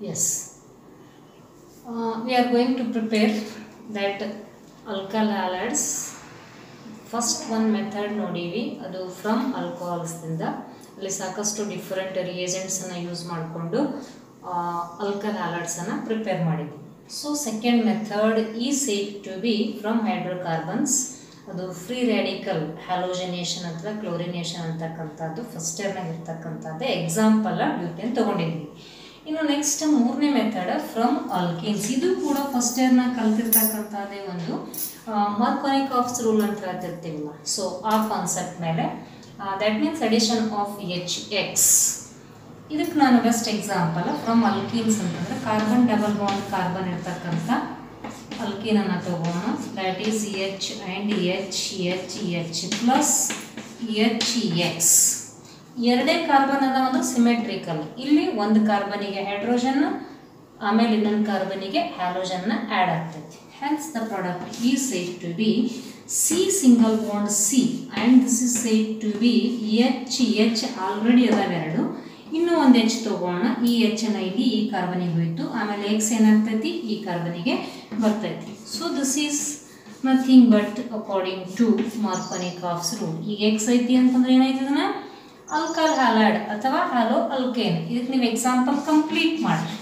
Yes. We are going to prepare that alkyl halides. First ಒಂದು method ನೋಡೀವಿ, ಅದು from ಆಲ್ಕೋಹಾಲ್ಸ್ದಿಂದ. ಅಲ್ಲಿ ಸಾಕಷ್ಟು ಡಿಫರೆಂಟ್ ರಿಯೇಜೆಂಟ್ಸನ್ನು ಯೂಸ್ ಮಾಡಿಕೊಂಡು ಆಲ್ಕಲ್ ಹ್ಯಾಲೈಡ್ಸನ್ನು ಪ್ರಿಪೇರ್ ಮಾಡಿದ್ವಿ. So second method is said to be from hydrocarbons. ಅದು ಫ್ರೀ ರ್ಯಾಡಿಕಲ್ ಹ್ಯಾಲೋಜನೇಷನ್ ಅಥವಾ ಕ್ಲೋರಿನೇಷನ್ ಅಂತಕ್ಕಂಥದ್ದು ಫಸ್ಟ್ ಇಯರ್ನಾಗ ಇರ್ತಕ್ಕಂಥದ್ದು ಎಕ್ಸಾಂಪಲ್ ಬ್ಯೂಟೇನ್ ತೊಗೊಂಡಿದ್ವಿ. ಇನ್ನು ನೆಕ್ಸ್ಟ್ ಮೂರನೇ ಮೆಥಡ್ ಫ್ರಮ್ ಆಲ್ಕೇನ್ಸ್. ಇದು ಕೂಡ ಫಸ್ಟ್ ಇಯರ್ನಾಗ ಕಲ್ತಿರ್ತಕ್ಕಂಥದ್ದೇ ಒಂದು ಮಾರ್ಕೋನಿಕಾಫ್ಸ್ ರೂಲ್ ಅಂತ ಹೇಳ್ತಿರ್ತೀವಲ್ಲ. ಸೊ ಆ ಕಾನ್ಸೆಪ್ಟ್ ಮೇಲೆ that means addition of HX. ಇದಕ್ಕೆ ನಾನು ಬೆಸ್ಟ್ ಎಕ್ಸಾಂಪಲ್ ಫ್ರಮ್ ಅಲ್ಕೀನ್ಸ್ ಅಂತಂದರೆ ಕಾರ್ಬನ್ ಡಬಲ್ ಬಾಂಡ್ ಕಾರ್ಬನ್ ಇರ್ತಕ್ಕಂಥ ಅಲ್ಕೀನನ್ನು ತಗೋಣ. That is H and H plus HX. ಎರಡೇ ಕಾರ್ಬನ್ ಅದ ಒಂದು ಸಿಮೆಟ್ರಿಕಲ್. ಇಲ್ಲಿ ಒಂದು ಕಾರ್ಬನಿಗೆ ಹೈಡ್ರೋಜನ್, ಆಮೇಲೆ ಇನ್ನೊಂದು ಕಾರ್ಬನಿಗೆ ಹ್ಯಾಲೋಜನ್ನ ಆ್ಯಡ್ ಆಗ್ತೈತಿ. Hence the product is said to be C single bond C and this is said to be H already ಅದಾವ ಎರಡು. ಇನ್ನೂ ಒಂದು H ತಗೋಣ. ಈ Hನ ಇಲ್ಲಿ ಈ ಕಾರ್ಬನಿಗೆ ಹೋಯಿತು, ಆಮೇಲೆ X ಏನಾಗ್ತೈತಿ ಈ ಕಾರ್ಬನಿಗೆ ಬರ್ತೈತಿ. So this is nothing but according to Markovnikov's rule. ಈಗ X ಐತಿ ಅಂತಂದ್ರೆ ಏನಾಯ್ತದನ್ನ ಆಲ್ಕಲ್ ಹ್ಯಾಲೈಡ್ ಅಥವಾ ಹ್ಯಾಲೋ ಅಲ್ಕೇನ್. ಇದಕ್ಕೆ ನೀವು ಎಕ್ಸಾಂಪಲ್ ಕಂಪ್ಲೀಟ್ ಮಾಡಿರಿ.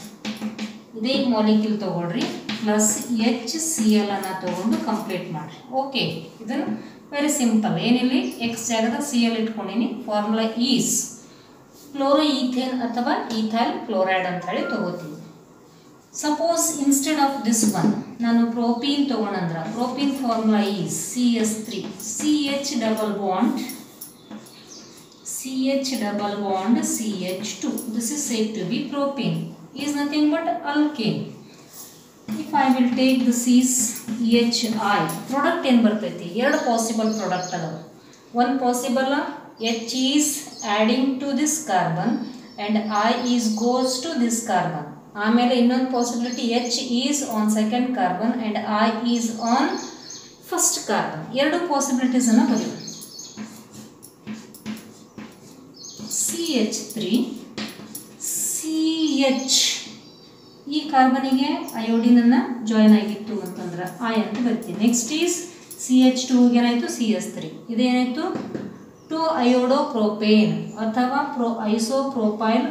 ಇದೇ ಮಾಲಿಕ್ಯೂಲ್ ತೊಗೊಳ್ರಿ ಪ್ಲಸ್ HCl ಅನ್ನು ತೊಗೊಂಡು ಕಂಪ್ಲೀಟ್ ಮಾಡಿರಿ. ಓಕೆ, ಇದನ್ನು ವೆರಿ ಸಿಂಪಲ್. ಏನಿಲ್ಲಿ ಎಕ್ಸ್ ಜಾಗದ Cl ಇಟ್ಕೊಂಡಿನಿ. ಫಾರ್ಮುಲಾ ಈಸ್ ಕ್ಲೋರೋ ಈಥೇನ್ ಅಥವಾ ಈಥೈಲ್ ಕ್ಲೋರೈಡ್ ಅಂತ ಹೇಳಿ ತೊಗೋತೀವಿ. Suppose instead of this one ನಾನು ಪ್ರೋಪೀನ್ ತೊಗೊಂಡ್ರೆ propene formula is CS3 CH double bond CH2. This is said to be propane. Is nothing but alkane. If I will take this is EHI, product ಏನು ಬರ್ತೈತಿ? ಎರಡು possible product ಅದಾವ. one possible H is adding to this carbon and I is goes to this carbon. ಆಮೇಲೆ ಇನ್ನೊಂದು possibility H is on second carbon and I is on first carbon. ಎರಡು possibilities ಅನ್ನು ಬರೆಯೋಣ. CH3 CH ಈ ಕಾರ್ಬನಿಗೆ ಅಯೋಡಿನನ್ನು join ಆಗಿತ್ತು ಅಂತಂದ್ರೆ I ಅಂತ ಬರ್ತೀವಿ. ನೆಕ್ಸ್ಟ್ ಈಸ್ CH2 ಏನಾಯಿತು CS3. ಇದೇನಾಯಿತು 2-iodopropane ಅಥವಾ ಐಸೋಪ್ರೋಪೈಲ್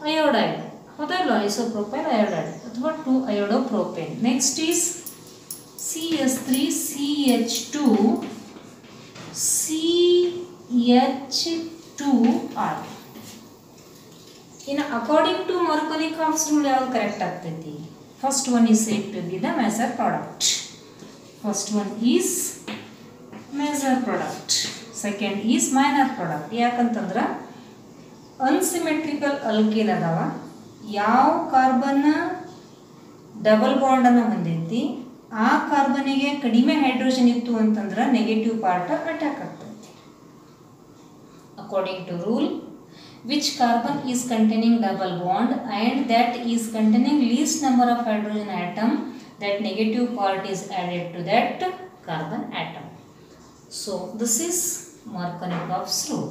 ಅಯೋಡೈಡ್. ಹೌದಲ್ಲ, ಐಸೋಪ್ರೋಪೈಲ್ ಅಯೋಡೈಡ್ ಅಥವಾ 2-iodopropane. Next is CS3 CH2 CH2I. ಇನ್ನು ಅಕಾರ್ಡಿಂಗ್ ಟು ಮಾರ್ಕೋನಿಕಾಫ್ಸ್ ರೂಲ್ ಯಾವ್ದು ಕರೆಕ್ಟ್ ಆಗ್ತೈತಿ? First one is said to be the major product. Second is minor product. ಯಾಕಂತಂದ್ರೆ unsymmetrical alkane ಅದಾವ. ಯಾವ ಕಾರ್ಬನ್ ಡಬಲ್ ಬಾಂಡನ್ನು ಹೊಂದೈತಿ ಆ ಕಾರ್ಬನಿಗೆ ಕಡಿಮೆ ಹೈಡ್ರೋಜನ್ ಇತ್ತು ಅಂತಂದ್ರೆ ನೆಗೆಟಿವ್ ಪಾರ್ಟ್ ಅಟ್ಯಾಕ್ ಆಗ್ತೈತಿ. According to rule, which carbon is containing double bond and that is containing least number of hydrogen atom, that negative part is added to that carbon atom. So this is Markovnikov's rule.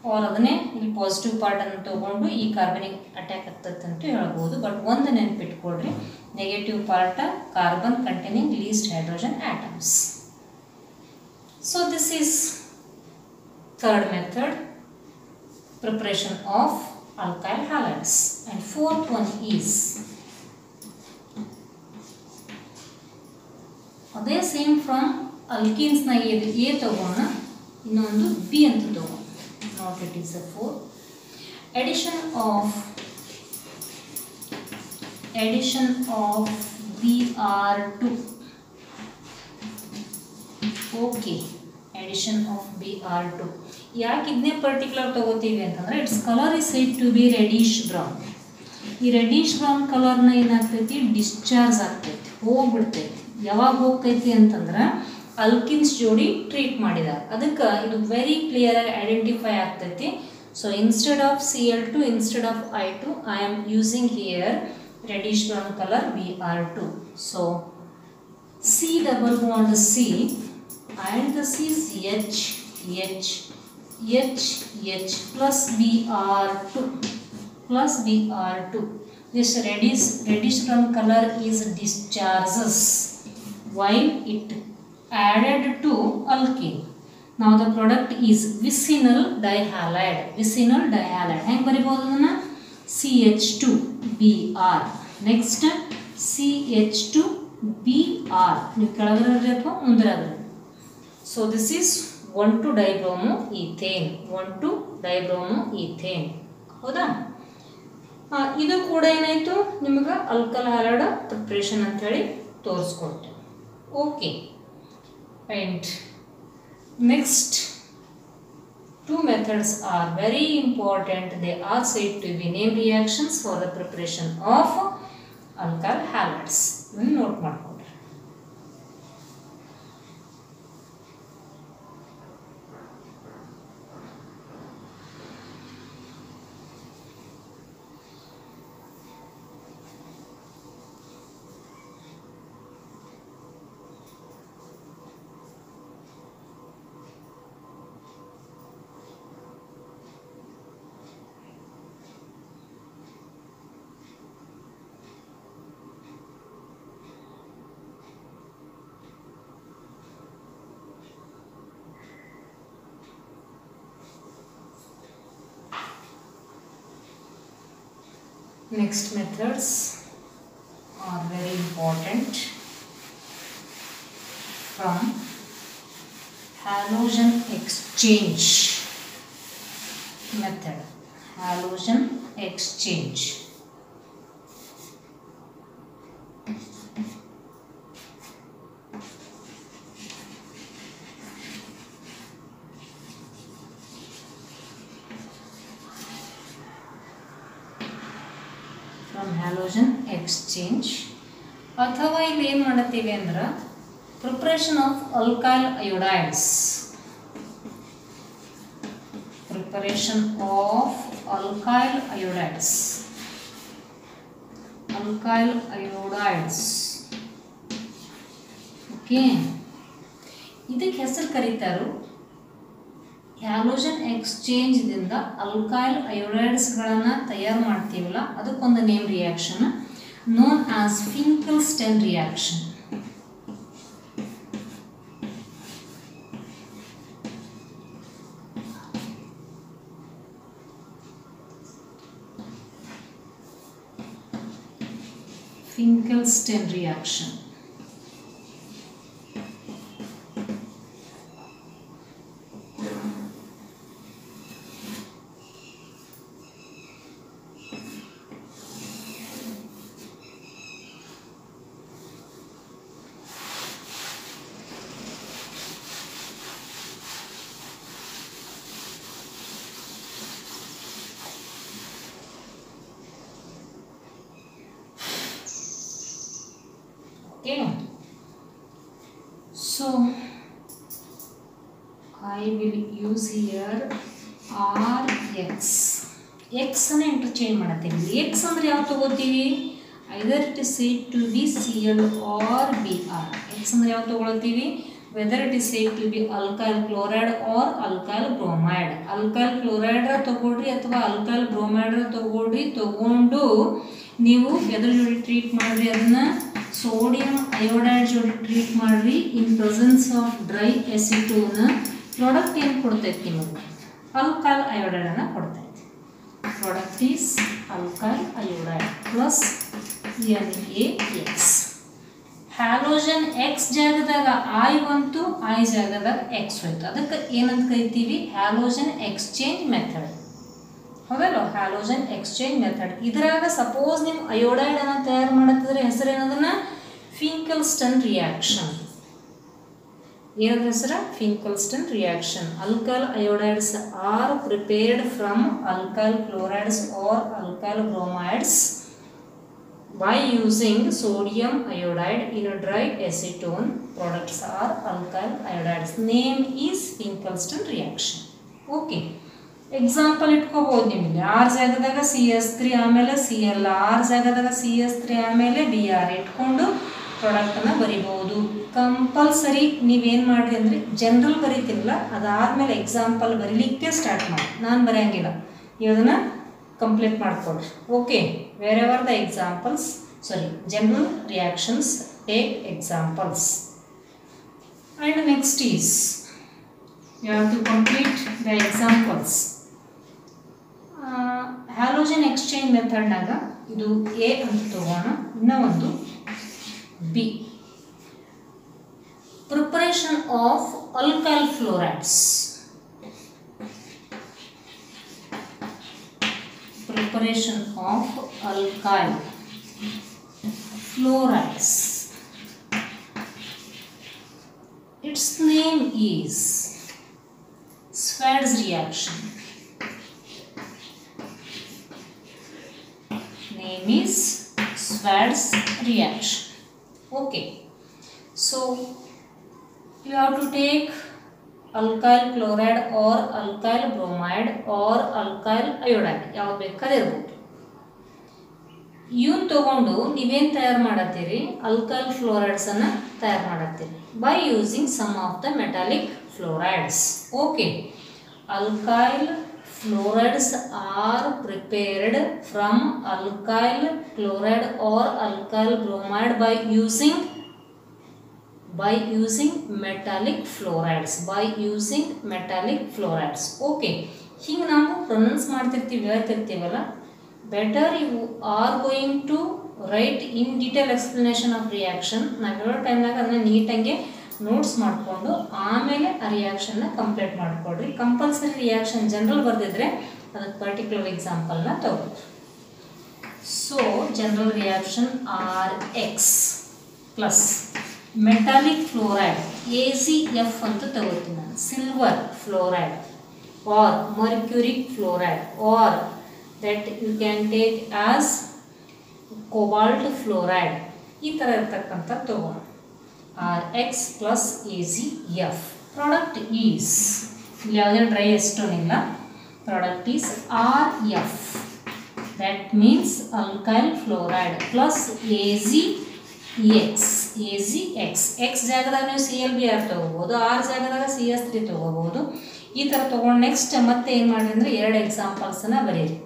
or ಅದನ್ನೇ ಇಲ್ಲಿ positive part ಅನ್ನು ತಗೊಂಡು ಈ ಕಾರ್ಬನಿಗೆ attack ಆಗ್ತದೆ ಅಂತ ಹೇಳ್ಬೋದು. But ಒಂದು ನೆನಪಿಟ್ಕೊಳ್ರಿ, negative part carbon containing least hydrogen atoms. So this is third method, preparation of alkyl halides. And fourth one is ಅದೇ ಸೇಮ್ ಫ್ರಮ್ ಅಲ್ಕೀನ್ಸ್ ನ ಎ ತಗೋಣ, ಇನ್ನೊಂದು ಬಿ ಅಂತ ತಗೋಣ. Not it is a 4. addition of Br2. okay, addition of Br2. ಯಾಕೆ ಇದನ್ನೇ particular ತಗೋತೀವಿ ಅಂತಂದರೆ it's colour is said to be reddish brown. ಈ ರೆಡಿಶ್ ಬ್ರೌನ್ ಕಲರ್ನ ಏನಾಗ್ತೈತಿ ಡಿಸ್ಚಾರ್ಜ್ ಆಗ್ತೈತಿ, ಹೋಗ್ಬಿಡ್ತೈತಿ. ಯಾವಾಗ ಹೋಗ್ತೈತಿ ಅಂತಂದ್ರೆ ಅಲ್ಕಿನ್ಸ್ ಜೋಡಿ ಟ್ರೀಟ್ ಮಾಡಿದಾಗ ಅದಕ್ಕೆ ಇದು ವೆರಿ ಕ್ಲಿಯರ್ ಆಗಿ ಐಡೆಂಟಿಫೈ ಆಗ್ತೈತಿ. So instead of Cl2 instead of I2 I am using here reddish brown colour Br2. So C double bond C and this is H plus Br2. plus Br2. This reddish brown color is discharges while it added to alkane. Now the product is vicinal dihalide. Vicinal dihalide. ಹೆಂಗೆ ಬರಿಬಹುದು ಅದನ್ನ? CH2Br. Next CH2Br. ನೀವು ಕೆಳಗಡೆ ಅಥವಾ ಮುಂದೆ. So this is 1,2-dibromoethane. 1,2-dibromoethane. ಹೌದಾ? ಇದು ಕೂಡ ಏನಾಯಿತು ನಿಮಗೆ ಆಲ್ಕಲ್ ಹ್ಯಾಲೈಡ್ ಪ್ರಿಪ್ರೇಷನ್ ಅಂತ ಹೇಳಿ ತೋರಿಸ್ಕೊಟ್ಟೆ. Okay. And next two methods are very important. They are said to be name reactions for the preparation of alkyl halides. Note ಮಾಡ್ಕೊಳ್ಳಿ. Next methods are very important from halogen exchange method. Halogen exchange. Halogen exchange ಅಥವಾ ಇಲ್ಲಿ ಏನು ಮಾಡುತ್ತೀವಿ ಅಂದ್ರೆ preparation of alkyl iodides. Preparation of alkyl iodides. Alkyl iodides. Okay, ಇದಕ್ಕೆ ಹೆಸರು ಕರೀತಾರು halogen ಎಕ್ಸ್ಚೇಂಜ್ದಿಂದ alkyl ಅಯೋಡೈಡ್ಸ್ಗಳನ್ನು ತಯಾರು ಮಾಡ್ತೀವಲ್ಲ ಅದಕ್ಕೊಂದು name reaction known as Finkelstein reaction. Finkelstein reaction. Okay, so I will use here RX. X ಅನ್ನು ಇಂಟರ್ಚೇಂಜ್ ಮಾಡ್ತೀವಿ. X ಅಂದ್ರೆ ಯಾವ್ದು ತಗೋತೀವಿ? either it is said to be Cl or Br. X ಅಂದ್ರೆ ಯಾವ್ದು ತಗೊಳ್ತೀವಿ? whether it is said to be alkyl chloride or alkyl bromide. alkyl chloride ತಗೊಳ್ರಿ ಅಥವಾ alkyl bromide ತಗೊಳ್ರಿ. ತಗೊಂಡು ನೀವು ಎದ್ರ ಜೋಡಿ ಟ್ರೀಟ್ ಮಾಡ್ರಿ, ಅದನ್ನ ಸೋಡಿಯಂ ಅಯೋಡೈಡ್ ಜೋಡಿ ಟ್ರೀಟ್ ಮಾಡ್ರಿ. In presence of dry acetone product ಏನು ಕೊಡ್ತೈತಿ ನಿಮಗೆ? ಅಲ್ಕೈಲ್ ಅಯೋಡೈಡ್ ಅನ್ನು ಕೊಡ್ತೈತಿ. Product is alkyl iodide plus NaX. Halogen X ಜಾಗದಾಗ ಐ ಬಂತು, ಐ ಜಾಗದಾಗ ಎಕ್ಸ್ ಹೋಯ್ತು. ಅದಕ್ಕೆ ಏನಂತ ಕರಿತೀವಿ? Halogen exchange method. ಹೌದಲ್ಲ, ಹ್ಯಾಲೋಜನ್ ಎಕ್ಸ್ಚೇಂಜ್ ಮೆಥಡ್. ಇದರಾಗ ಸಪೋಸ್ ನೀವು ಅಯೋಡೈಡ್ ಅನ್ನು ತಯಾರು ಮಾಡತ್ತಿದ್ರೆ ಹೆಸರು ಏನದನ್ನ? Finkelstein reaction. ಏನದ ಹೆಸರು? Finkelstein reaction. Alkyl iodides are prepared from alkyl chlorides or alkyl bromides by using sodium iodide in a dry acetone. Products are alkyl iodides. Name is Finkelstein reaction. Okay. Example ಇಟ್ಕೋಬಹುದು ನಿಮಗೆ. R ಜಾಗದಾಗ CS3 ಆಮೇಲೆ Cl, R ಜಾಗದಾಗ CS3 ಆಮೇಲೆ Br ಇಟ್ಕೊಂಡು ಪ್ರಾಡಕ್ಟನ್ನು ಬರಿಬಹುದು. Compulsory ನೀವೇನು ಮಾಡಿರಿ ಅಂದರೆ ಜನರಲ್ ಬರೀತಿರಲ್ಲ, ಅದಾದಮೇಲೆ ಎಕ್ಸಾಂಪಲ್ ಬರೀಲಿಕ್ಕೆ ಸ್ಟಾರ್ಟ್ ಮಾಡಿ. ನಾನು ಬರೆಯಂಗಿಲ್ಲ. ಇದನ್ನು ಕಂಪ್ಲೀಟ್ ಮಾಡ್ಕೊಳ್ರಿ. Okay, wherever the examples general reactions, take examples. And next is you have to complete the examples. Halogen exchange method naga idu A anta tagona, inna ಒಂದು B. Preparation of alkyl fluorides. Preparation of alkyl fluorides. Its name is Schwarz reaction. Name is Schwarz reaction. Okay, so you have to take alkyl chloride or alkyl bromide or alkyl iodide, ಯಾವುದು ಬೇಕಾದ್ರೆ ಇರಬಹುದು. ಇವನ್ ತಗೊಂಡು ನೀವೇನು ತಯಾರು ಮಾಡತ್ತೀರಿ, alkyl fluorides ಅನ್ನು ತಯಾರು ಮಾಡತ್ತೀರಿ by using some of the metallic fluorides. Okay, alkyl fluorides are prepared from alkyl chloride or alkyl bromide by using metallic fluorides. Okay, ಹಿಂಗೆ ನಾವು ಪ್ರೊನೌನ್ಸ್ ಮಾಡ್ತಿರ್ತೀವಿ, ಹೇಳ್ತಿರ್ತೀವಲ್ಲ, better you are going to write in detail explanation of reaction. ನಾವು ಹೇಳೋ ಟೈಮ್ನಾಗ ಅದನ್ನ ನೀಟಾಗಿ notes ಮಾಡಿಕೊಂಡು ಆಮೇಲೆ ಆ ರಿಯಾಕ್ಷನ್ನ ಕಂಪ್ಲೀಟ್ ಮಾಡಿಕೊಡ್ರಿ. ಕಂಪಲ್ಸರಿ ರಿಯಾಕ್ಷನ್ ಜನರಲ್ ಬರೆದಿದ್ರೆ ಅದಕ್ಕೆ ಪರ್ಟಿಕ್ಯುಲರ್ ಎಕ್ಸಾಂಪಲ್ನ ತಗೊಳ್ರಿ. So general reaction RX plus metallic fluoride AgF ಅಂತ ತಗೋತೀನಿ ನಾನು, silver fluoride or mercuric fluoride or that you can take as cobalt fluoride. ಈ ಥರ ಇರ್ತಕ್ಕಂಥ ತಗೋಣ. RX plus AgF. Product is, ಇಲ್ಲಿ ಯಾವುದೇ ಡ್ರೈ ಎಸ್ಟೋನ್ ಇಲ್ಲ, product is RF, that means alkyl fluoride plus AgX. X ಜಾಗದಾಗ ನೀವು ClBr ತಗೋಬೋದು, R ಜಾಗದಾಗ CS3 ತಗೋಬೋದು. ಈ ಥರ ತೊಗೊಂಡು ನೆಕ್ಸ್ಟ್ ಮತ್ತೆ ಏನು ಮಾಡಿ ಅಂದರೆ 2 ಎಕ್ಸಾಂಪಲ್ಸನ್ನು ಬರೀರಿ.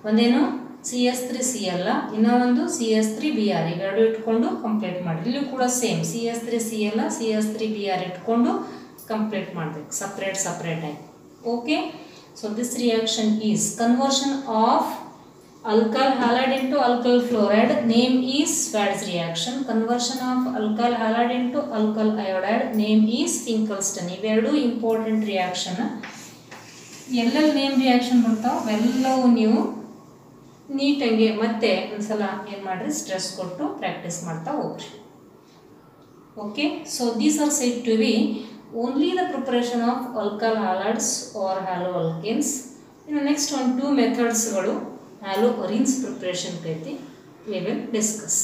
ಒಂದೇನು CS3Cl, ಇನ್ನೊಂದು CS3Br. ಇವೆರಡು ಇಟ್ಕೊಂಡು ಕಂಪ್ಲೀಟ್ ಮಾಡಿ. ಇಲ್ಲೂ ಕೂಡ ಸೇಮ್ CS3Cl CS3Br ಇಟ್ಕೊಂಡು ಕಂಪ್ಲೀಟ್ ಮಾಡಬೇಕು ಸಪ್ರೇಟ್ ಆಗಿ. Okay, so this reaction is conversion of alkyl halide into alkyl fluoride. Name is Schwarz reaction. Conversion of alkyl halide into alkyl iodide. Name is Finkelstein. ಇವೆರಡು important reaction. ಎಲ್ಲೆಲ್ಲಿ name reaction ಬರ್ತಾವೆ ಅವೆಲ್ಲವೂ ನೀವು ನೀಟಾಗಿ ಮತ್ತೆ ಒಂದ್ಸಲ ಏನು ಮಾಡಿರಿ, ಸ್ಟ್ರೆಸ್ ಕೊಟ್ಟು ಪ್ರಾಕ್ಟೀಸ್ ಮಾಡ್ತಾ ಹೋಗ್ರಿ. Okay, so these are said to be only the preparation of alkyl halides or halo alkanes. ಇನ್ನು ನೆಕ್ಸ್ಟ್ 1-2 ಮೆಥಡ್ಸ್ಗಳು ಹ್ಯಾಲೋ ಅರಿನ್ಸ್ ಪ್ರಿಪರೇಷನ್ ಕೈತಿ we will discuss.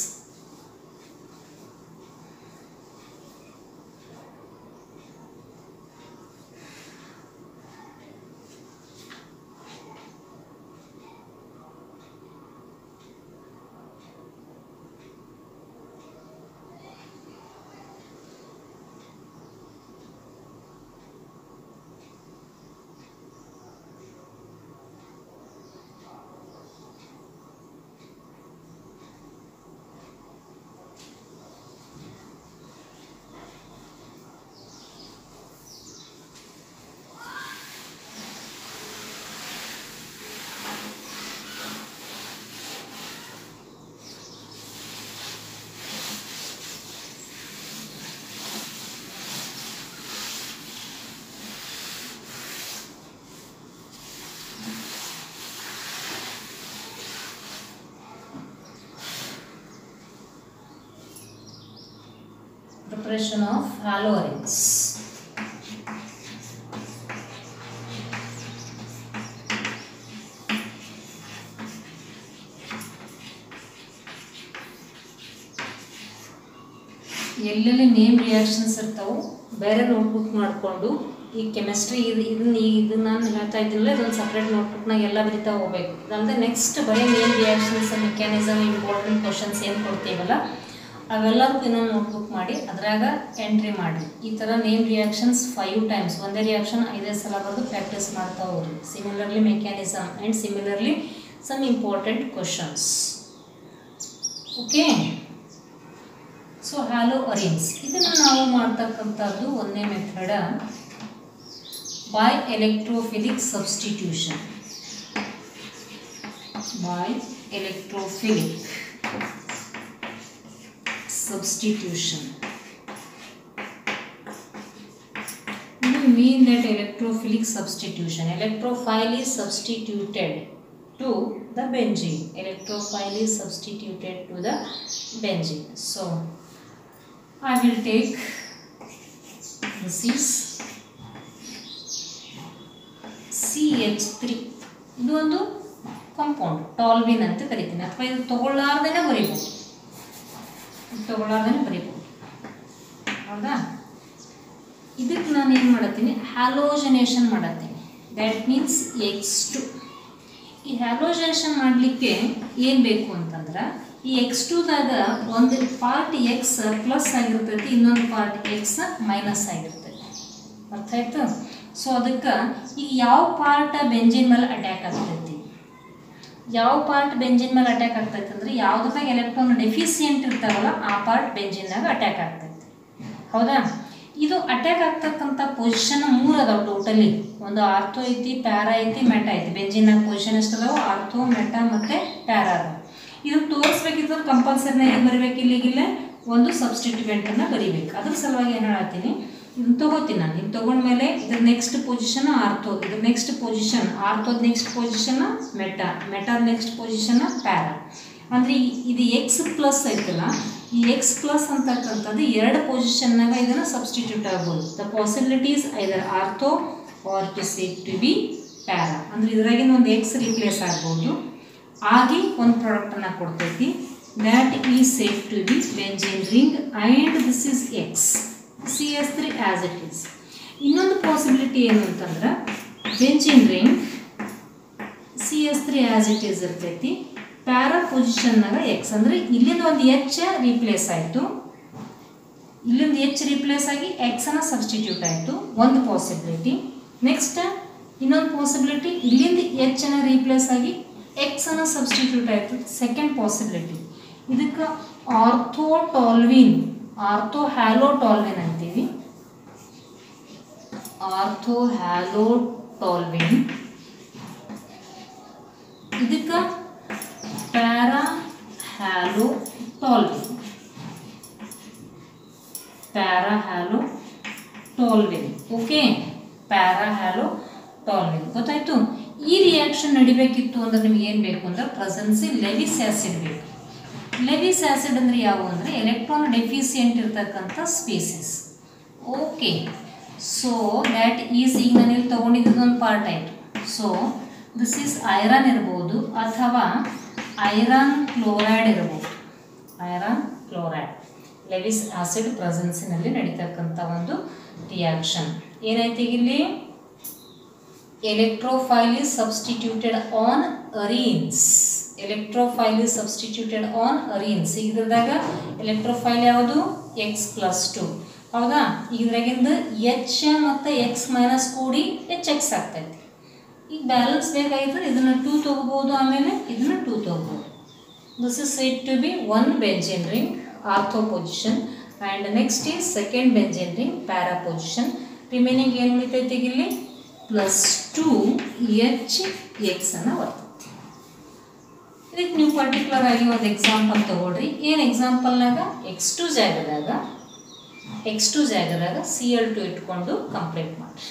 Preparation of halogens. ಎಲ್ಲೆಲ್ಲಿ ನೇಮ್ ರಿಯಾಕ್ಷನ್ಸ್ ಇರ್ತಾವೆ ಬೇರೆ ನೋಟ್ಬುಕ್ ಮಾಡಿಕೊಂಡು ಈ ಕೆಮಿಸ್ಟ್ರಿ ಇದು ನಾನು ಹೇಳ್ತಾ ಇದ್ದಿಲ್ಲ, ಇದೊಂದು ಸಪ್ರೇಟ್ ನೋಟ್ಬುಕ್ನಾಗ ಎಲ್ಲ ಬರಿತಾ ಹೋಗ್ಬೇಕು. ಇದಲ್ಲದೆ ನೆಕ್ಸ್ಟ್ ಬರೀ name reactions mechanism important questions ಏನು ಕೊಡ್ತೀವಲ್ಲ ಅವೆಲ್ಲದಕ್ಕೂ ಇನ್ನೊಂದು ನೋಟ್ಬುಕ್ ಮಾಡಿ ಅದ್ರಾಗ ಎಂಟ್ರಿ ಮಾಡಿ. ಈ ಥರ ನೇಮ್ ರಿಯಾಕ್ಷನ್ಸ್ 5 times ಒಂದೇ ರಿಯಾಕ್ಷನ್ 5 ಸಲ ಬರೆದು ಪ್ರಾಕ್ಟೀಸ್ ಮಾಡ್ತಾ ಹೋಗ್ರಿ. Similarly mechanism and similarly some important questions. Okay, so haloarenes ಇದನ್ನು ನಾವು ಮಾಡ್ತಕ್ಕಂಥದ್ದು ಒಂದೇ method by electrophilic substitution. By electrophilic substitution. We mean that electrophilic substitution. Electrophile is substituted to the benzene. Electrophile is substituted to the benzene. So I will take, this is CH3. ಇದು ಒಂದು compound, ಟಾಲ್ವಿನ್ ಅಂತ ಕರಿತೀನಿ, ಅಥವಾ ಇದು ತಗೊಳ್ಳಾರ್ದೇನೆ ಬರೀಬಹುದು, ಹೌದಾ. ಇದಕ್ಕೆ ನಾನು ಏನು ಮಾಡತ್ತೀನಿ, ಹ್ಯಾಲೋಜನೇಷನ್ ಮಾಡತ್ತೀನಿ. That means X2. ಈ ಹ್ಯಾಲೋಜನೇಷನ್ ಮಾಡಲಿಕ್ಕೆ ಏನು ಬೇಕು ಅಂತಂದ್ರೆ, ಈ X2ದಾಗ ಒಂದು ಪಾರ್ಟ್ X ಪ್ಲಸ್ ಆಗಿರ್ತೈತಿ, ಇನ್ನೊಂದು ಪಾರ್ಟ್ X ಮೈನಸ್ ಆಗಿರ್ತೈತಿ. ಅರ್ಥ ಆಯ್ತು? ಸೊ ಅದಕ್ಕೆ ಈಗ ಯಾವ ಪಾರ್ಟ್ ಬೆಂಜಿನ್ ಮೇಲೆ ಅಟ್ಯಾಕ್ ಆಗ್ತೈತಿ, ಯಾವ ಪಾರ್ಟ್ ಬೆಂಜಿನ್ ಮೇಲೆ ಅಟ್ಯಾಕ್ ಆಗ್ತೈತಿ ಅಂದರೆ ಯಾವುದ್ರಾಗ ಎಲೆಕ್ಟ್ರಾನ್ ಡೆಫಿಸಿಯೆಂಟ್ ಇರ್ತಾವಲ್ಲ ಆ ಪಾರ್ಟ್ ಬೆಂಜಿನ್ನಾಗ ಅಟ್ಯಾಕ್ ಆಗ್ತೈತಿ, ಹೌದಾ. ಇದು ಅಟ್ಯಾಕ್ ಆಗ್ತಕ್ಕಂಥ ಪೊಸಿಷನ್ 3 ಅದಾವ ಟೋಟಲಿ. ಒಂದು ಆರ್ಥೋ ಐತಿ, ಪ್ಯಾರಾ ಐತಿ, ಮೆಟಾ ಐತಿ. ಬೆಂಜಿನ್ನಾಗ ಪೊಸಿಷನ್ ಎಷ್ಟು ಅದಾವ? ಆರ್ಥೋ, ಮೆಟಾ ಮತ್ತು ಪ್ಯಾರಾ ಅದಾವ. ಇದನ್ನು ತೋರಿಸ್ಬೇಕಿದ್ರೆ ಕಂಪಲ್ಸರಿನ ಏನು ಬರೀಬೇಕು, ಇಲ್ಲಿಗಿಲ್ಲೇ ಒಂದು ಸಬ್ಸ್ಟಿಟ್ಯೂಯೆಂಟನ್ನು ಬರೀಬೇಕು. ಅದ್ರ ಸಲುವಾಗಿ ಏನು ಹೇಳತ್ತೀನಿ, ಇದನ್ನು ತೊಗೋತೀನಿ ನಾನು. ಇದು ತೊಗೊಂಡ್ಮೇಲೆ ಇದ್ರ ನೆಕ್ಸ್ಟ್ ಪೊಸಿಷನ್ ಆರ್ಥೋ, ಇದ್ರ ನೆಕ್ಸ್ಟ್ ಪೊಸಿಷನ್ ಆರ್ಥೋದ ನೆಕ್ಸ್ಟ್ ಪೊಸಿಷನ್ ಮೆಟಾ, ಮೆಟಾದ ನೆಕ್ಸ್ಟ್ ಪೊಸಿಷನ್ ಪ್ಯಾರಾ. ಅಂದರೆ ಇದು ಎಕ್ಸ್ ಪ್ಲಸ್ ಐತಲ್ಲ, ಈ ಎಕ್ಸ್ ಪ್ಲಸ್ ಅಂತಕ್ಕಂಥದ್ದು 2 ಪೊಸಿಷನ್ನಾಗ ಇದನ್ನು ಸಬ್ಸ್ಟಿಟ್ಯೂಟ್ ಆಗ್ಬೋದು. The possibilities either ortho or to said to be para. ಅಂದರೆ ಇದರಾಗಿನ ಒಂದು ಎಕ್ಸ್ ರಿಪ್ಲೇಸ್ ಆಗ್ಬೋದು, ಆಗಿ ಒಂದು ಪ್ರಾಡಕ್ಟನ್ನು ಕೊಡ್ತೈತಿ. That is said to be benzene ring and this is X CH3 as it is. ಇನ್ನೊಂದು ಪಾಸಿಬಿಲಿಟಿ ಏನು ಅಂತಂದ್ರೆ, benzene ring CH3 as it is ಇರ್ತೈತಿ, ಪ್ಯಾರಾ ಪೊಸಿಷನ್ನಾಗ ಎಕ್ಸ್. ಅಂದರೆ ಇಲ್ಲಿಂದ ಒಂದು ಎಚ್ ರೀಪ್ಲೇಸ್ ಆಯಿತು, ಇಲ್ಲಿಂದ ಎಚ್ ರೀಪ್ಲೇಸ್ ಆಗಿ ಎಕ್ಸನ್ನು ಸಬ್ಸ್ಟಿಟ್ಯೂಟ್ ಆಯಿತು, ಒಂದು ಪಾಸಿಬಿಲಿಟಿ. ನೆಕ್ಸ್ಟ್ ಇನ್ನೊಂದು ಪಾಸಿಬಿಲಿಟಿ, ಇಲ್ಲಿಂದ ಎಚ್ ರೀಪ್ಲೇಸ್ ಆಗಿ ಎಕ್ಸನ್ನು ಸಬ್ಸ್ಟಿಟ್ಯೂಟ್ ಆಯಿತು, ಸೆಕೆಂಡ್ ಪಾಸಿಬಿಲಿಟಿ. ಇದಕ್ಕೆ ಆರ್ಥೋಟಾಲ್ವಿನ್, ಆರ್ಥೋಹ್ಯಾಲೋಟಾಲ್ವಿನ್ ಅಂತೀವಿ. ಆರ್ಥೋಹ್ಯಾಲೋಟಾಲ್ವಿನ್. ಇದಕ್ಕೆ ಪ್ಯಾರಾಹ್ಯಾಲೋಟಾಲ್ವಿನ್. ಪ್ಯಾರಾಹ್ಯಾಲೋಟಾಲ್ವಿನ್. ಓಕೆ, ಪ್ಯಾರಾಹ್ಯಾಲೋಟಾಲ್ವಿನ್ ಗೊತ್ತಾಯ್ತು. ಈ ರಿಯಾಕ್ಷನ್ ನಡಿಬೇಕಿತ್ತು ಅಂದ್ರೆ ನಿಮ್ಗೆ ಏನು ಬೇಕು ಅಂದ್ರೆ ಪ್ರೆಸೆನ್ಸಿ ಲೆವಿಸ್ ಆ್ಯಸಿಡ್ ಬೇಕು. ಲೆವಿಸ್ ಆ್ಯಸಿಡ್ ಅಂದರೆ ಯಾವುವು ಅಂದರೆ ಎಲೆಕ್ಟ್ರಾನ್ ಡೆಫಿಸಿಯೆಂಟ್ ಇರ್ತಕ್ಕಂಥ species. Okay, so that is, ಈಗ ನಾನು ಇಲ್ಲಿ ತೊಗೊಂಡಿದ್ದೊಂದು ಪಾರ್ಟ್ ಆಯಿತು. ಸೊ ದಿಸ್ ಈಸ್ ಐರನ್ ಇರ್ಬೋದು ಅಥವಾ ಐರನ್ ಕ್ಲೋರೈಡ್ ಇರ್ಬೋದು. ಐರನ್ ಕ್ಲೋರೈಡ್ ಲೆವಿಸ್ ಆ್ಯಸಿಡ್ ಪ್ರೆಸೆನ್ಸಿನಲ್ಲಿ ನಡೀತಕ್ಕಂಥ ಒಂದು ರಿಯಾಕ್ಷನ್. ಏನಾಯ್ತು ಈಗ ಇಲ್ಲಿ, electrophile is substituted on arenes. Electrophile is substituted on arenes. ಇದ್ರದಾಗ ಎಲೆಕ್ಟ್ರೋಫೈಲ್ ಯಾವುದು? X+2, ಹೌದಾ. ಇದ್ರಾಗಿಂದ ಎಚ್ ಮತ್ತು ಎಕ್ಸ್ ಮೈನಸ್ ಕೂಡಿ HX ಆಗ್ತೈತಿ. ಈಗ ಬ್ಯಾಲೆನ್ಸ್ ಬೇಕಾಗಿದ್ರೆ ಇದನ್ನು 2 ತೊಗೋಬೋದು, ಆಮೇಲೆ ಇದನ್ನು 2 ತೊಗೋಬೋದು. This is said to be 1 benzene ring ortho position and next is second benzene ring para position. Remaining ಏನು ಉಳಿತೈತಿ ಇಲ್ಲಿ, +2 HX ಅನ್ನು ಬರ್ತೈತಿ. ಇದಕ್ಕೆ ನೀವು ಪರ್ಟಿಕ್ಯುಲರ್ ಆಗಿ ಒಂದು ಎಕ್ಸಾಂಪಲ್ ತೊಗೊಳ್ರಿ. ಏನು ಎಕ್ಸಾಂಪಲ್ನಾಗ X2 ಜಾಗದಾಗ Cl2 ಇಟ್ಕೊಂಡು ಕಂಪ್ಲೀಟ್ ಮಾಡಿರಿ.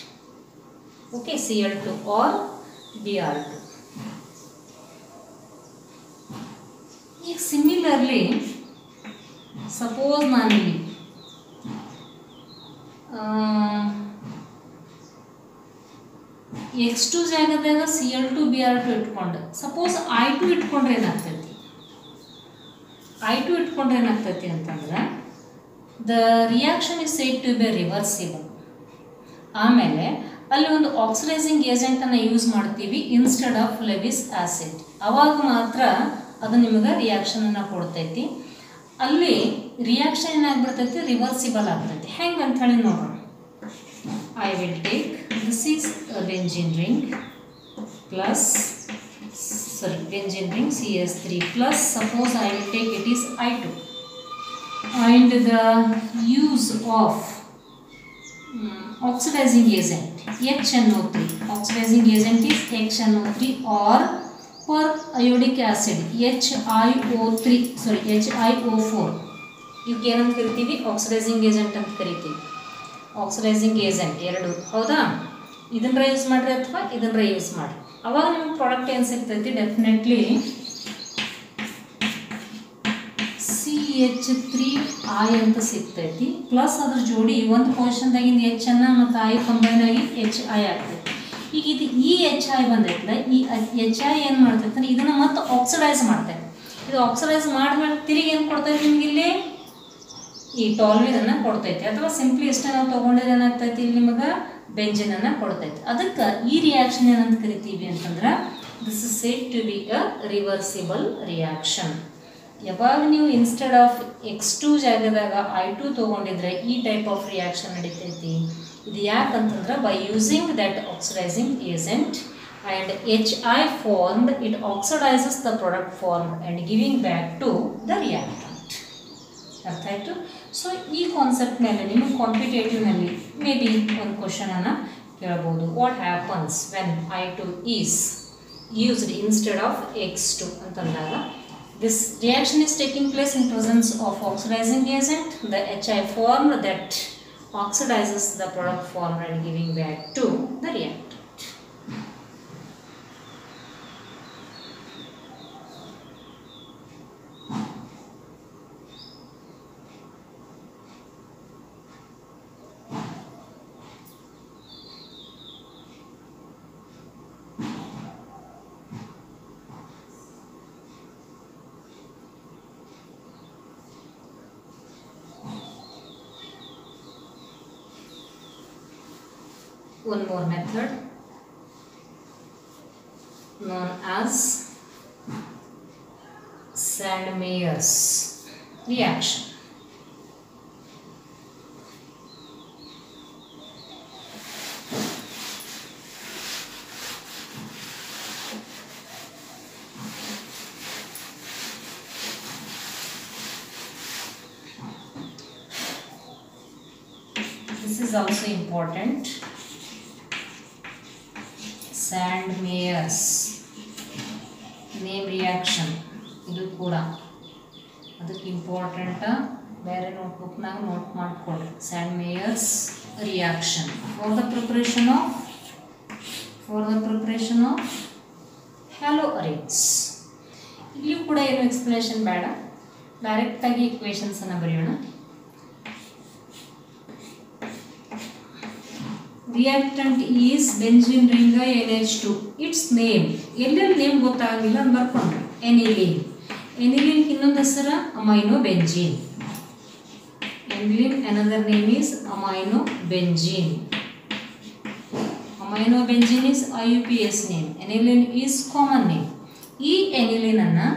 Okay, Cl2 or Br2. ಈಗ ಸಿಮಿಲರ್ಲಿ ಸಪೋಸ್ ನಾನಿಲ್ಲಿ X2 ಜಾಗದಾಗ Cl2 Br2 ಇಟ್ಕೊಂಡು ಸಪೋಸ್ I2 ಇಟ್ಕೊಂಡ್ರೆ ಏನಾಗ್ತೈತಿ ಅಂತಂದ್ರೆ the reaction is said to be reversible. ಆಮೇಲೆ ಅಲ್ಲಿ ಒಂದು ಆಕ್ಸಿಡೈಸಿಂಗ್ ಏಜೆಂಟನ್ನು ಯೂಸ್ ಮಾಡ್ತೀವಿ ಇನ್ಸ್ಟೆಡ್ ಆಫ್ ಲೆವಿಸ್ ಆ್ಯಸಿಡ್. ಅವಾಗ ಮಾತ್ರ ಅದು ನಿಮಗೆ ರಿಯಾಕ್ಷನನ್ನು ಕೊಡ್ತೈತಿ. ಅಲ್ಲಿ ರಿಯಾಕ್ಷನ್ ಏನಾಗ್ಬಿಡ್ತೈತಿ, ರಿವರ್ಸಿಬಲ್ ಆಗ್ತೈತಿ. ಹೆಂಗೆ ಅಂಥೇಳಿ ನೋಡೋಣ. I will take, this is a benzene ring plus sorry, benzene ring CS3 plus, suppose I will take it is I2, and the use of oxidizing agent HNO3, oxidizing agent is HNO3 or per-iodic acid HiO4, ಇವಕ್ಕೆ ಏನಂತ ಕರಿತೀವಿ, oxidising agent ಅಂತ ಕರಿತೀವಿ. Oxidising agent ಎರಡು, ಹೌದಾ? ಇದನ್ನ use ಮಾಡಿರಿ ಅಥವಾ ಇದನ್ನ ಯೂಸ್ ಮಾಡಿರಿ, ಅವಾಗ ನಿಮ್ಗೆ ಪ್ರಾಡಕ್ಟ್ ಏನು ಸಿಗ್ತೈತಿ, ಡೆಫಿನೆಟ್ಲಿ CH3I ಅಂತ ಸಿಗ್ತೈತಿ. ಪ್ಲಸ್ ಅದ್ರ ಜೋಡಿ ಒಂದು ಪೊಸಿಷನ್ದಾಗಿಂದ HN ಮತ್ತು I ಕಂಬೈನ್ ಆಗಿ HI ಆಗ್ತೈತಿ. ಈಗ ಇದು ಈ HI ಬಂದೈತಲ್ಲ, ಈ HI ಏನು ಮಾಡ್ತೈತೆ ಅಂದ್ರೆ ಇದನ್ನು ಮತ್ತೆ ಆಕ್ಸಿಡೈಸ್ ಮಾಡ್ತೈತೆ. ಇದು ಆಕ್ಸಿಡೈಸ್ ಮಾಡಿದ್ಮೇಲೆ ತಿರುಗಿ ಏನು ಕೊಡ್ತೈತಿ ನಿಮ್ಗೆ ಇಲ್ಲಿ, ಈ ಟಾಲ್ವಿನನ್ನು ಕೊಡ್ತೈತಿ. ಅಥವಾ ಸಿಂಪ್ಲಿ ಇಷ್ಟ ನಾವು ತೊಗೊಂಡಿದ್ರೆ ಏನಾಗ್ತೈತಿ, ಇಲ್ಲಿ ನಿಮಗೆ ಬೆಂಜಿನನ್ನು ಕೊಡ್ತೈತಿ. ಅದಕ್ಕೆ ಈ ರಿಯಾಕ್ಷನ್ ಏನಂತ ಕರಿತೀವಿ ಅಂತಂದ್ರೆ, this is said to be a reversible reaction. ಯಾವಾಗ ನೀವು ಇನ್ಸ್ಟೆಡ್ ಆಫ್ X2 ಜಾಗದಾಗ I2 ತೊಗೊಂಡಿದ್ರೆ ಈ ಟೈಪ್ ಆಫ್ ರಿಯಾಕ್ಷನ್ ನಡೀತೈತಿ. ಇದು ಯಾಕಂತಂದ್ರೆ by using that oxidising agent and HI formed, it oxidizes the product formed and giving back to the reactant. ಅರ್ಥ ಆಯಿತು? So ಈ concept ಮೇಲೆ ನಿಮಗೆ ಕಾಂಪಿಟೇಟಿವ್ನಲ್ಲಿ ಮೇ ಬಿ ಒಂದು ಕ್ವಶನನ್ನು ಕೇಳಬಹುದು. What happens when I2 is used instead of X2 ಅಂತಂದಾಗ, this reaction is taking place in presence of oxidizing agent, the HI formed that oxidizes the product formed and giving back to the reactant. One more method known as Sandmeyer's reaction. This is also important. Sandmeyer's name reaction, ಇದು ಕೂಡ ಅದಕ್ಕೆ important. ಬೇರೆ ನೋಟ್ಬುಕ್ನಾಗ note ಮಾಡಿಕೊಡ್ರಿ. Sandmeyer's reaction for the preparation of haloarenes. ಇಲ್ಲಿ ಕೂಡ ಏನು explanation ಬೇಡ, ಡೈರೆಕ್ಟಾಗಿ ಇಕ್ವೇಷನ್ಸನ್ನು ಬರೆಯೋಣ. Reactant is benzene ring NH2. Its name, ಎಲ್ಲೆಲ್ಲಿ ನೇಮ್ ಗೊತ್ತಾಗಲಿಲ್ಲ ಅಂತ ಬರ್ಕೊಂಡ್ರೆ, ಎನಿಲಿನ್. ಎನಿಲಿನ್ ಇನ್ನೊಂದು ಹೆಸರು amino benzene. Aniline another name is amino benzene. Amino benzene is IUPAC name. Aniline is common name. ಈ ಎನಿಲಿನನ್ನು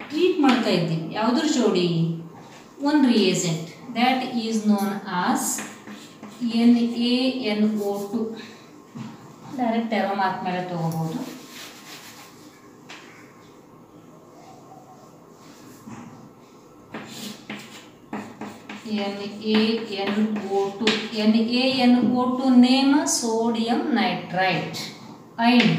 ಟ್ರೀಟ್ ಮಾಡ್ತಾ ಇದ್ದೀವಿ ಯಾವುದ್ರ ಜೋಡಿ, ಒಂದು reagent that is known as NaNO2. Direct arrow mark ಮೇಲೆ ತಗೋಬಹುದು. NaNO2 name sodium nitrite and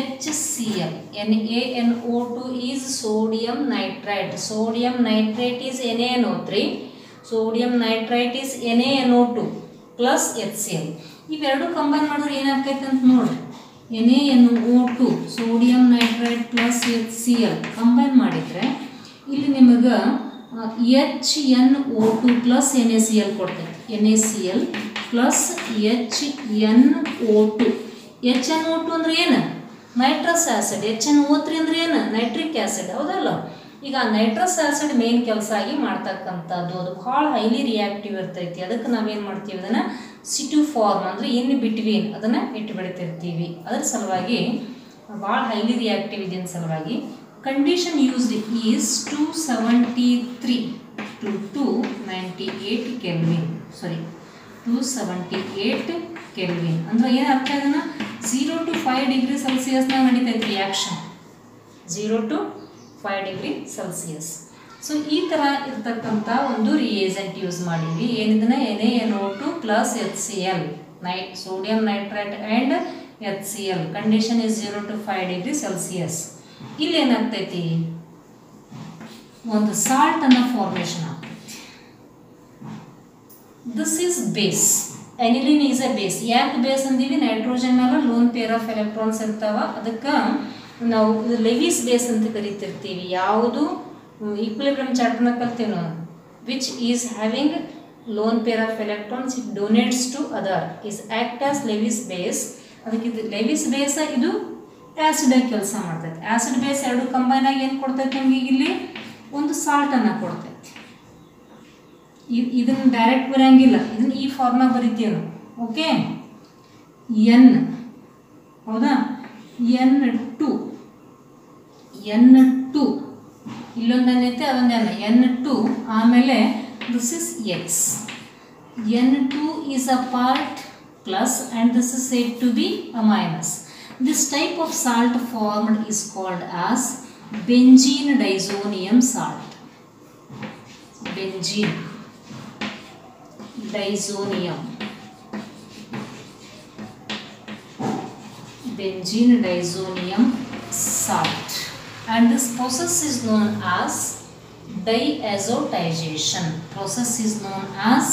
HCl. NaNO2 is sodium nitrite. Sodium nitrate is NaNO3. Sodium nitrite is NaNO2 plus HCl. ಇವೆರಡು ಕಂಬೈನ್ ಮಾಡಿದ್ರೆ ಏನಾಗ್ತೈತೆ ಅಂತ ನೋಡ್ರಿ. NaNO2 sodium nitrite plus HCl combine ಮಾಡಿದರೆ ಇಲ್ಲಿ ನಿಮಗೆ HNO2 plus NaCl ಕೊಡ್ತೈತೆ. NaCl plus HNO2. HNO2 ಅಂದ್ರೆ ಏನು? Nitrous acid. HNO3 ಅಂದ್ರೆ ಏನು? Nitric acid. ಹೌದಲ್ಲ? ಈಗ ನೈಟ್ರಸ್ ಆ್ಯಸಿಡ್ ಮೇನ್ ಕೆಲಸ ಆಗಿ ಮಾಡ್ತಕ್ಕಂಥದ್ದು, ಅದು ಭಾಳ ಹೈಲಿ ರಿಯಾಕ್ಟಿವ್ ಇರ್ತೈತಿ. ಅದಕ್ಕೆ ನಾವೇನು ಮಾಡ್ತೀವಿ, ಅದನ್ನು ಸಿಟು ಫಾರ್ಮ್ ಅಂದರೆ ಇನ್ ಬಿಟ್ವೀನ್ ಅದನ್ನು ಇಟ್ಟುಬಿಡ್ತಿರ್ತೀವಿ. ಅದರ ಸಲುವಾಗಿ ಭಾಳ ಹೈಲಿ ರಿಯಾಕ್ಟಿವ್ ಇದೆಯ ಸಲುವಾಗಿ condition used is 273 to 298 kelvin. 278 kelvin ಅಂದ್ರೆ ಏನು ಅರ್ಥ, ಅದನ್ನು 0 to 5 ಡಿಗ್ರಿ ಸೆಲ್ಸಿಯಸ್ನಾಗ ನಡೀತೈತೆ reaction. 0 to 5 degree Celsius. So ಈ ಥರ ಇರ್ತಕ್ಕಂಥ ಒಂದು ರಿಯೇಜೆಂಟ್ ಯೂಸ್ ಮಾಡಿದ್ವಿ. ಏನಿದನ್ನ NaNO2 plus HCl, sodium nitrate and HCl. Condition is 0 to 5 degree Celsius. ಇಲ್ಲಿ ಏನಾಗ್ತೈತಿ, ಒಂದು ಸಾಲ್ಟನ್ನು ಫಾರ್ಮೇಷನ್ ಆಗ್ತೈತಿ. This is base. Aniline is a base. ಯಾಕೆ ಬೇಸ್ ಅಂದೀವಿ, ನೈಟ್ರೋಜನ್ ಮೇಲೆ ಲೋನ್ ಪೇರ್ ಆಫ್ ಎಲೆಕ್ಟ್ರಾನ್ಸ್ ಇರ್ತಾವ, ಅದಕ್ಕೆ ನಾವು ಲೆವಿಸ್ ಬೇಸ್ ಅಂತ ಕರಿತಿರ್ತೀವಿ. ಯಾವುದು ಈಕ್ವಿಲಿಬ್ರಿಯಂ ಚಾಪ್ಟರ್ನ ಕಲ್ತೀವಿ ನಾವು, which is having lone pair of electrons, it donates to other, is act as Lewis base. ಅದಕ್ಕೆ ಇದು ಲೆವಿಸ್ ಬೇಸ, ಇದು ಆ್ಯಸಿಡಾಗಿ ಕೆಲಸ ಮಾಡ್ತೈತೆ. ಆ್ಯಸಿಡ್ ಬೇಸ್ ಎರಡು ಕಂಬೈನ್ ಆಗಿ ಏನು ಕೊಡ್ತೈತೆ ನಮಗೆ, ಇಲ್ಲಿ ಒಂದು ಸಾಲ್ಟನ್ನು ಕೊಡ್ತೈತಿ. ಇದನ್ನು ಡೈರೆಕ್ಟ್ ಬರೋಂಗಿಲ್ಲ, ಇದನ್ನು ಈ ಫಾರ್ಮಾಗ ಬರಿತೀವಿ ನಾವು. ಓಕೆ, N ಹೌದಾ, N2 ಇಲ್ಲೊಂದು ಏನೈತೆ ಅದೊಂದು N2. ಆಮೇಲೆ this is X. N2 is a part plus and this is said to be a minus. This type of salt formed is called as benzene diazonium salt. Benzene diazonium salt, and this process is known as diazotization. Process is known as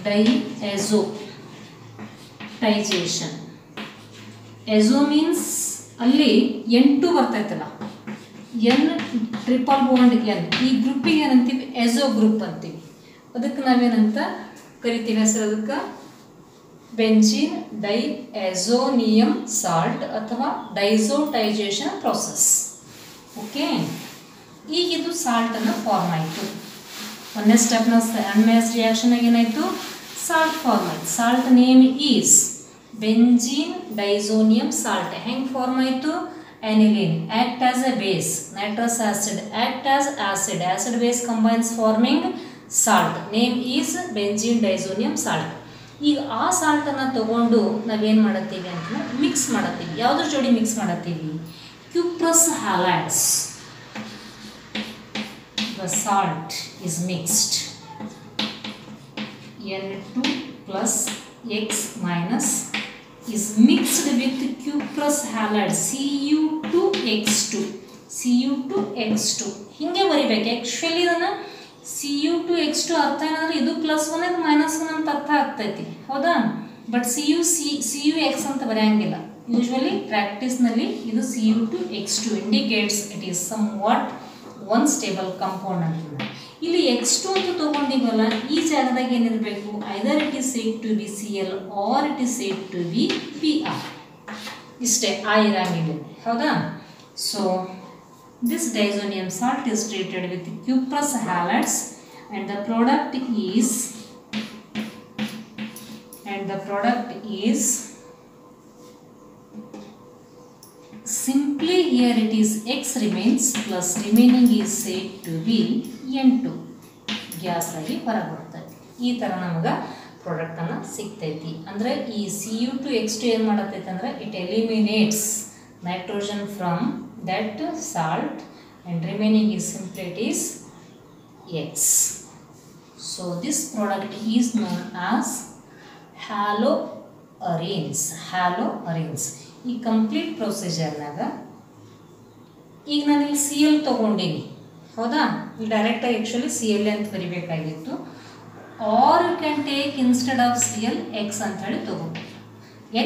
diazotization. Azo means ಅಲ್ಲಿ N2 ಬರ್ತೈತಲ್ಲ, N triple bond N, ಈ ಗ್ರೂಪಿಗೆ ಏನಂತೀವಿ, ಎಜೋ group ಅಂತೀವಿ. ಅದಕ್ಕೆ ನಾವೇನಂತ ಕರಿತೀವಿ ಹೆಸರು, ಅದಕ್ಕೆ benzene ಡೈಅಜೋನಿಯಂ salt ಅಥವಾ ಡೈಸೋಟೈಜೇಷನ್ ಪ್ರೊಸೆಸ್. ಓಕೆ, ಈಗ ಇದು ಸಾಲ್ಟನ್ನು ಫಾರ್ಮ್ ಆಯಿತು. ಒಂದನೇ ಸ್ಟೆಪ್ನ ಅನ್ಮೇಸ್ ರಿಯಾಕ್ಷನಾಗ ಏನಾಯಿತು, ಸಾಲ್ಟ್ ಫಾರ್ಮ್ ಆಯಿತು. Salt name is benzene diazonium salt. ಹೆಂಗೆ ಫಾರ್ಮ್ ಆಯಿತು, aniline act as a base, nitrous acid act as acid, acid base combines forming salt, name is benzene diazonium salt. ಈಗ ಆ ಸಾಲ್ಟನ್ನು ತಗೊಂಡು ನಾವೇನು ಮಾಡತ್ತೀವಿ ಅಂತ ಮಿಕ್ಸ್ ಮಾಡತ್ತೀವಿ. ಯಾವುದ್ರ ಜೋಡಿ ಮಿಕ್ಸ್ ಮಾಡತ್ತೀವಿ, cuprous halides. The salt is mixed. N2 plus X minus is mixed with cuprous halide Cu2X2. Cu2X2 ಹಿಂಗೆ ಬರಿಬೇಕು. ಆ್ಯಕ್ಚುಲಿ ಇದನ್ನು Cu2X2 ಅರ್ಥ ಏನಂದ್ರೆ ಇದು +1 ಇದು -1 ಅಂತ ಅರ್ಥ ಆಗ್ತೈತಿ, ಹೌದಾ. ಬಟ್ Cu X ಅಂತ ಬರೆಯಂಗಿಲ್ಲ. ಯೂಶ್ವಲಿ ಪ್ರಾಕ್ಟೀಸ್ನಲ್ಲಿ ಇದು Cu2X2 indicates it is somewhat one stable compound ಅಂತ. ಇಲ್ಲಿ X2 ಅಂತ ತೊಗೊಂಡಿವಲ್ಲ, ಈ ಜಾಗದಾಗ ಏನಿರಬೇಕು, either it is said to be Cl or it is said to be Br. ಇಷ್ಟೇ, ಆ ಇರಂಗಿಲ್ಲ, ಹೌದಾ. So this diazonium salt is treated with cuprous halides and the product is simply here it is X remains plus remaining is said to be N2 gas ಆಗಿ ಹೊರಬರ್ತದೆ. ಈ ಥರ ನಮಗೆ ಪ್ರಾಡಕ್ಟನ್ನು ಸಿಗ್ತೈತಿ. ಅಂದರೆ ಈ Cu2X2 ಏನು ಮಾಡತ್ತೈತೆ ಅಂದರೆ it ಎಲಿಮಿನೇಟ್ಸ್ nitrogen from that salt and remaining is simply it is X. So this product is known as haloarenes. ಈ ಕಂಪ್ಲೀಟ್ ಪ್ರೊಸೀಜರ್ನಾಗ ಈಗ ನಾನು ಇಲ್ಲಿ Cl ತೊಗೊಂಡೀನಿ, ಹೌದಾ. ಇಲ್ಲಿ ಡೈರೆಕ್ಟಾಗಿ ಆ್ಯಕ್ಚುಲಿ Cl ಅಂತ ಬರಿಬೇಕಾಗಿತ್ತು. Or you can take instead of Cl X ಅಂಥೇಳಿ ತೊಗೊಂಡು,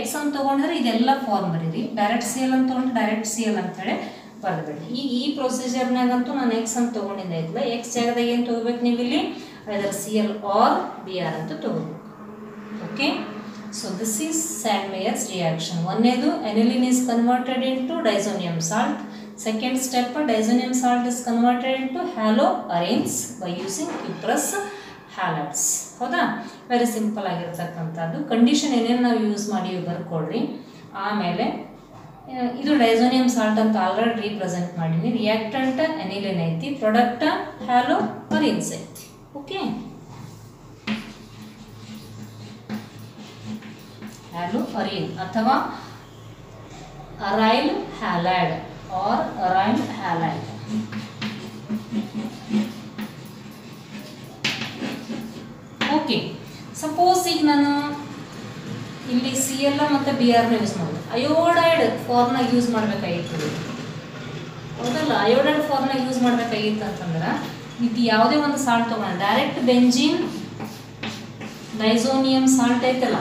X ಅಂತ ತೊಗೊಂಡ್ರೆ ಇದೆಲ್ಲ ಫಾರ್ಮ್ ಬರೀರಿ. ಡೈರೆಕ್ಟ್ Cl ಅಂತ ತೊಗೊಂಡು ಡೈರೆಕ್ಟ್ Cl ಅಂಥೇಳಿ ಬರೆದ್ಬಿಡಿ. ಈಗ ಈ ಪ್ರೊಸೀಜರ್ನಾಗಂತೂ ನಾನು X ಅಂತ ತೊಗೊಂಡಿದ್ದೆ ಐತಲ್ಲ, X ಜಾಗದಾಗ ಏನು ತೊಗೋಬೇಕು ನೀವು ಇಲ್ಲಿ, ಐದರ್ Cl ಆರ್ Br ಅಂತ ತೊಗೋಬೇಕು. Okay, so this is Sandmeyer's reaction. ಒಂದೇದು aniline is converted into diazonium salt. Second step, diazonium salt is converted into haloarenes by using cuprous halides. ಹೌದಾ, ವೆರಿ ಸಿಂಪಲ್ ಆಗಿರ್ತಕ್ಕಂಥದ್ದು. ಕಂಡೀಷನ್ ಏನೇನು ನಾವು ಯೂಸ್ ಮಾಡಿ ಬರ್ಕೊಳ್ರಿ. ಆಮೇಲೆ ಇದು ಡೈಸೋನಿಯಂ ಸಾಲ್ಟ್ ಅಂತ ಆಲ್ರೆಡಿ ರೀಪ್ರೆಸೆಂಟ್ ಮಾಡೀನಿ. ರಿಯಾಕ್ಟಂಟ್ ಅನಿಲಿನ್ ಐತಿ, ಪ್ರಾಡಕ್ಟ್ ಹ್ಯಾಲೋಅರೇನ್ಸ್ ಐತಿ. ಓಕೆ, ಹ್ಯಾಲೋಅರೇನ್ ಅಥವಾ aryl halide or aryl halide. Okay, suppose ಈಗ ನಾನು ಇಲ್ಲಿ CL ಮತ್ತು BR ಯೂಸ್ ಮಾಡಿದೆ, ಅಯೋಡೈಡ್ ಫಾರ್ಮ್ನಾಗ ಯೂಸ್ ಮಾಡಬೇಕಾಗಿತ್ತು. ಹೌದಲ್ಲ, ಅಯೋಡೈಡ್ ಫಾರ್ಮ್ನಾಗ ಯೂಸ್ ಮಾಡಬೇಕಾಗಿತ್ತು ಅಂತಂದ್ರೆ ಇದು ಯಾವುದೇ ಒಂದು ಸಾಲ್ಟ್ ತೊಗೊಂಡು ಡೈರೆಕ್ಟ್ ಬೆಂಜೀನ್ ಡೈಸೋನಿಯಂ ಸಾಲ್ಟ್ ಐತಲ್ಲ,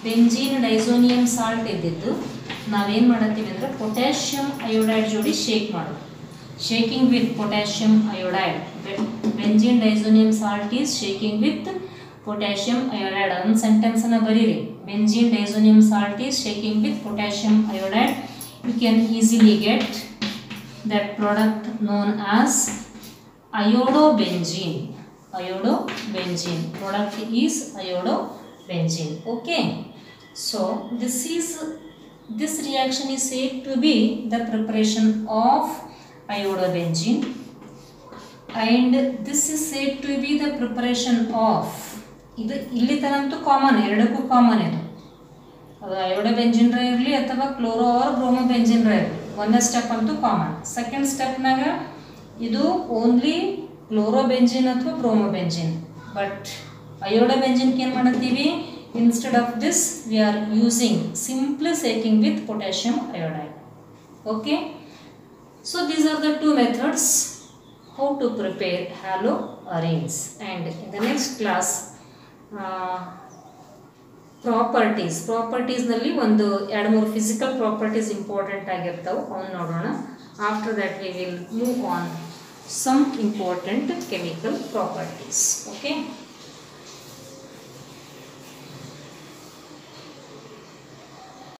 ಬೆಂಜೀನ್ ಡೈಸೋನಿಯಂ ಸಾಲ್ಟ್ ಇದ್ದಿದ್ದು ನಾವೇನು ಮಾಡತ್ತೀವಿ ಅಂದರೆ ಪೊಟ್ಯಾಷಿಯಂ ಅಯೋಡೈಡ್ ಜೋಡಿ ಶೇಕ್ ಮಾಡೋದು. Shaking with potassium iodide. Benzene diazonium salt is shaking with potassium iodide. ಒಂದು ಸೆಂಟೆನ್ಸ್ ಅನ್ನು ಬರೀರಿ. benzene diazonium salt is shaking with potassium iodide. You can easily get that product known as iodobenzene. Iodobenzene product is iodobenzene. Okay, so this reaction is said to be the preparation of iodobenzene, and this is said to be the preparation of, ಇದು ಇಲ್ಲಿ ತನಂತೂ common, ಎರಡಕ್ಕೂ common ಇದು. ಅದು ಅಯೋಡೋಬೆಂಜಿನ್ ಇರಲಿ ಅಥವಾ chloro R ಬ್ರೋಮೋಬೆಂಜಿನ್ ಇರಲಿ, ಒಂದೇ step ಅಂತೂ ಕಾಮನ್. ಸೆಕೆಂಡ್ ಸ್ಟೆಪ್ನಾಗ ಇದು ಓನ್ಲಿ ಕ್ಲೋರೋಬೆಂಜಿನ್ ಅಥವಾ ಬ್ರೋಮೋಬೆಂಜಿನ್. ಬಟ್ ಅಯೋಡೋಬೆಂಜಿನ್ಗೆ ಏನು ಮಾಡ್ತೀವಿ, instead of this we are using simply shaking with potassium iodide. Okay, so these are the two methods how to prepare haloarenes, and in the next class properties ನಲ್ಲಿ ಒಂದು 2-3 physical properties important ಆಗಿರ್ತಾವೆ, ಅವನ್ನ ನೋಡೋಣ. After that we will move on some important chemical properties. Okay.